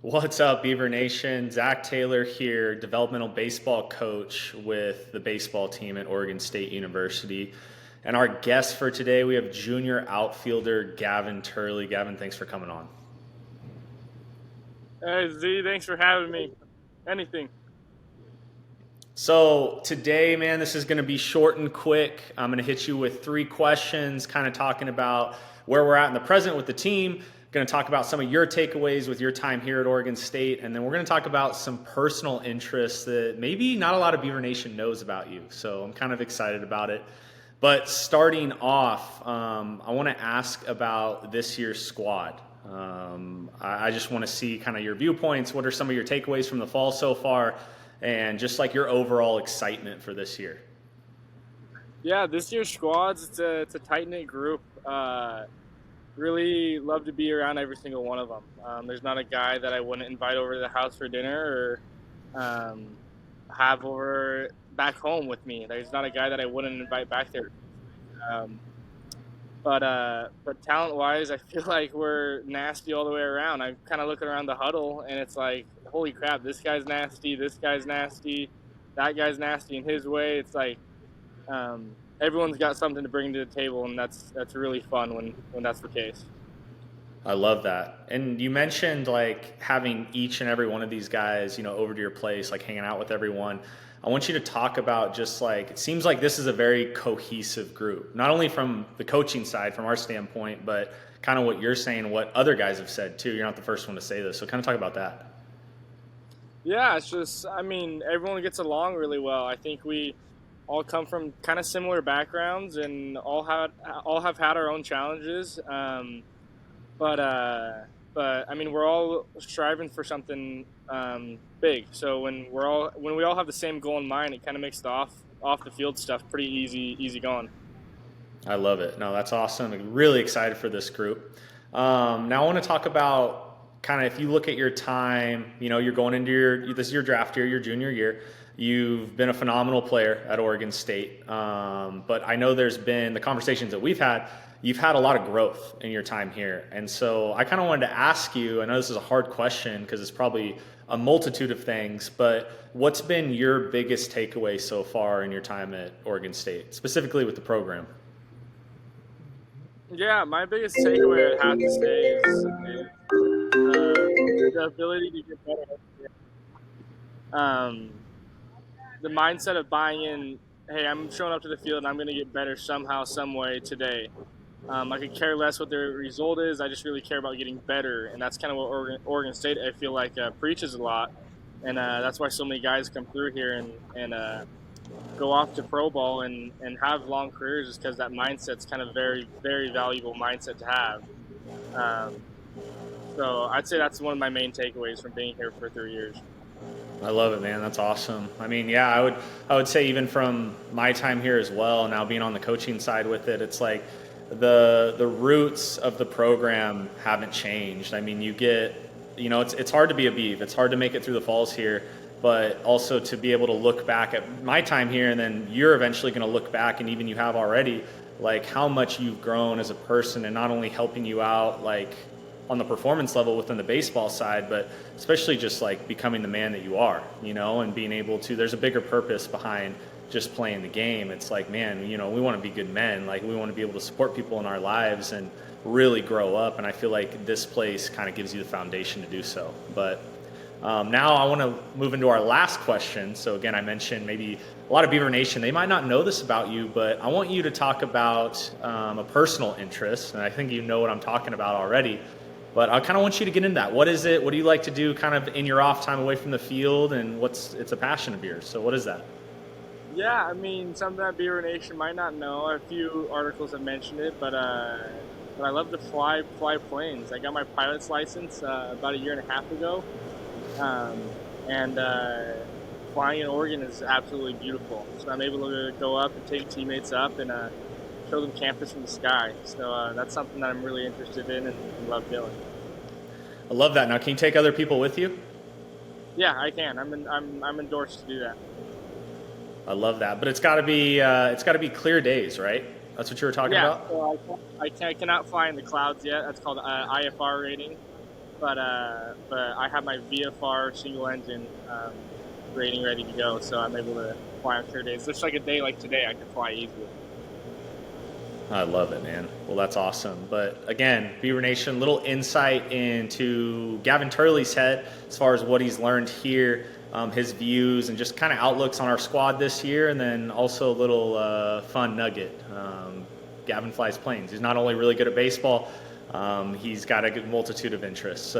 What's up, Beaver Nation? Zach Taylor here, developmental baseball coach with the baseball team at Oregon State University. And our guest for today, we have junior outfielder Gavin Turley. Gavin, thanks for coming on. Hey Z, thanks for having me. Anything. So today, man, this is going to be short and quick. I'm going to hit you with three questions, kind of talking about where we're at in the present with the team. Going to talk about some of your takeaways with your time here at Oregon State, and then we're going to talk about some personal interests that maybe not a lot of Beaver Nation knows about you. So I'm kind of excited about it. But starting off, I want to ask about this year's squad. I just want to see kind of your viewpoints. What are some of your takeaways from the fall so far? And just like your overall excitement for this year. Yeah, this year's squads, it's a tight knit group. Really love to be around every single one of them. There's not a guy that I wouldn't invite over to the house for dinner or have over back home with me. There's not a guy that I wouldn't invite back there. Um, but talent wise, I feel like we're nasty all the way around. I'm kind of looking around the huddle, and it's like, holy crap, this guy's nasty, that guy's nasty in his way. It's like everyone's got something to bring to the table, and that's really fun when that's the case. I love that. And you mentioned like having each and every one of these guys, over to your place, like hanging out with everyone. I want you to talk about just like, it seems like this is a very cohesive group, not only from the coaching side, from our standpoint, but kind of what you're saying, what other guys have said too. You're not the first one to say this. So kind of talk about that. Yeah, it's just, I mean, everyone gets along really well. I think we all come from kind of similar backgrounds and all have had our own challenges. But but I mean, we're all striving for something big. So when we all have the same goal in mind, it kind of makes the off the field stuff pretty easy going. I love it. No, that's awesome. I'm really excited for this group. Now I want to talk about kind of if you look at your time, you're going into this is your draft year, your junior year. You've been a phenomenal player at Oregon State, but I know there's been the conversations that we've had. You've had a lot of growth in your time here, and so I kind of wanted to ask you. I know this is a hard question because it's probably a multitude of things, but what's been your biggest takeaway so far in your time at Oregon State, specifically with the program? Yeah, my biggest takeaway I have to say is the ability to get better. Um, the mindset of buying in. Hey, I'm showing up to the field and I'm going to get better somehow, some way today. I could care less what the result is. I just really care about getting better, and that's kind of what Oregon State I feel like preaches a lot, and that's why so many guys come through here and go off to pro ball and have long careers, is because that mindset's kind of very valuable mindset to have. Um, so I'd say that's one of my main takeaways from being here for 3 years. I love it, man. That's awesome. I mean, yeah, I would say even from my time here as well, now being on the coaching side with it, it's like the roots of the program haven't changed. I mean, it's hard to be a Beav. It's hard to make it through the falls here, but also to be able to look back at my time here, and then you're eventually going to look back, and even you have already, like how much you've grown as a person, and not only helping you out like on the performance level within the baseball side, but especially just like becoming the man that you are, and being able to, there's a bigger purpose behind just playing the game. It's like, man, we want to be good men. Like we want to be able to support people in our lives and really grow up. And I feel like this place kind of gives you the foundation to do so. But now I want to move into our last question. So again, I mentioned maybe a lot of Beaver Nation, they might not know this about you, but I want you to talk about a personal interest. And I think you know what I'm talking about already. But I kind of want you to get into that. What is it? What do you like to do kind of in your off time away from the field? And it's a passion of yours. So what is that? Yeah, I mean, something that Beaver Nation might not know. A few articles have mentioned it, but I love to fly planes. I got my pilot's license about a year and a half ago, um, and flying in Oregon is absolutely beautiful. So I'm able to go up and take teammates up and show them campus from the sky. So that's something that I'm really interested in and love doing. I love that. Now, can you take other people with you? Yeah, I can. I'm endorsed to do that. I love that. But it's got to be clear days, right? That's what you were talking Yeah, about? so I cannot fly in the clouds yet. That's called IFR rating. but I have my VFR single engine rating ready to go, so I'm able to fly on clear days. Just like a day like today, I can fly easily. I love it, man. Well, that's awesome. But again, Beaver Nation, little insight into Gavin Turley's head as far as what he's learned here, his views, and just kind of outlooks on our squad this year, and then also a little fun nugget. Gavin flies planes. He's not only really good at baseball, he's got a good multitude of interests. So